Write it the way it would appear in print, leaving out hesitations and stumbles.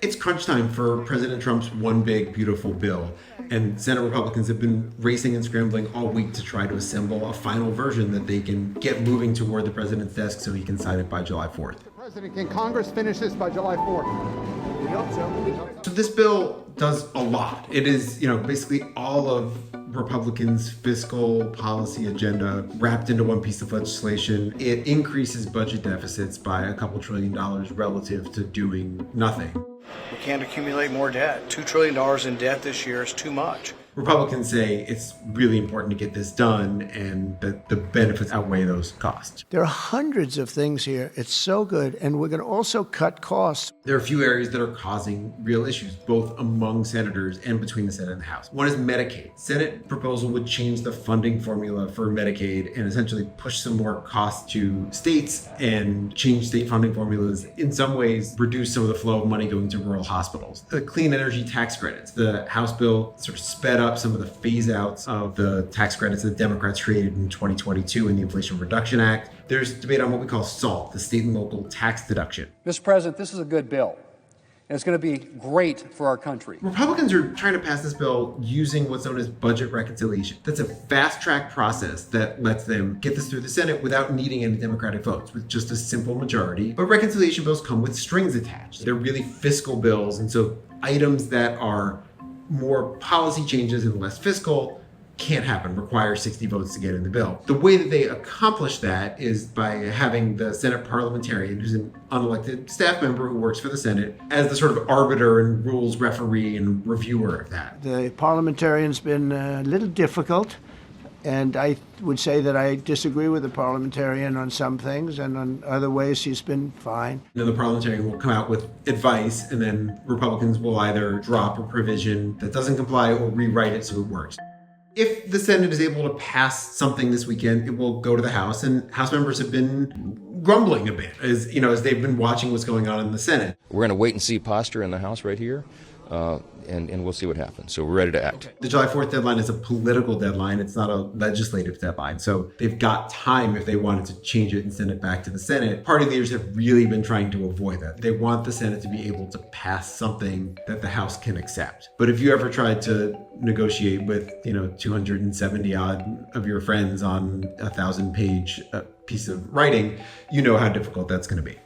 It's crunch time for President Trump's one big, beautiful bill. And Senate Republicans have been racing and scrambling all week to try to assemble a final version that they can get moving toward the president's desk so he can sign it by July 4th. Mr. President, can Congress finish this by July 4th? We hope so. So this bill does a lot. It is, basically all of Republicans' fiscal policy agenda wrapped into one piece of legislation. It increases budget deficits by a couple $1 trillion relative to doing nothing. We can't accumulate more debt. $2 trillion in debt this year is too much. Republicans say it's really important to get this done and that the benefits outweigh those costs. There are hundreds of things here. It's so good. And we're going to also cut costs. There are a few areas that are causing real issues, both among senators and between the Senate and the House. One is Medicaid. Senate proposal would change the funding formula for Medicaid and essentially push some more costs to states and change state funding formulas. In some ways, reduce some of the flow of money going to rural hospitals. The clean energy tax credits. The House bill sort of sped up some of the phase outs of the tax credits that Democrats created in 2022 in the Inflation Reduction Act. There's debate on what we call SALT, the state and local tax deduction. Mr. President, this is a good bill, and it's going to be great for our country. Republicans are trying to pass this bill using what's known as budget reconciliation. That's a fast-track process that lets them get this through the Senate without needing any Democratic votes, with just a simple majority. But reconciliation bills come with strings attached. They're really fiscal bills, and so items that are more policy changes and less fiscal can't happen, require 60 votes to get in the bill. The way that they accomplish that is by having the Senate parliamentarian, who's an unelected staff member who works for the Senate, as the sort of arbiter and rules referee and reviewer of that. The parliamentarian's been a little difficult, and I would say that I disagree with the parliamentarian on some things, and on other ways he's been fine. And then the parliamentarian will come out with advice, and then Republicans will either drop a provision that doesn't comply or rewrite it so it works. If the Senate is able to pass something this weekend, it will go to the House, and House members have been grumbling a bit as they've been watching what's going on in the Senate. We're in a wait-and-see posture in the House right here, and we'll see what happens. So we're ready to act. The July 4th deadline is a political deadline. It's not a legislative deadline. So they've got time if they wanted to change it and send it back to the Senate. Party leaders have really been trying to avoid that. They want the Senate to be able to pass something that the House can accept. But if you ever tried to negotiate with, 270 odd of your friends on a 1,000-page piece of writing, you know how difficult that's going to be.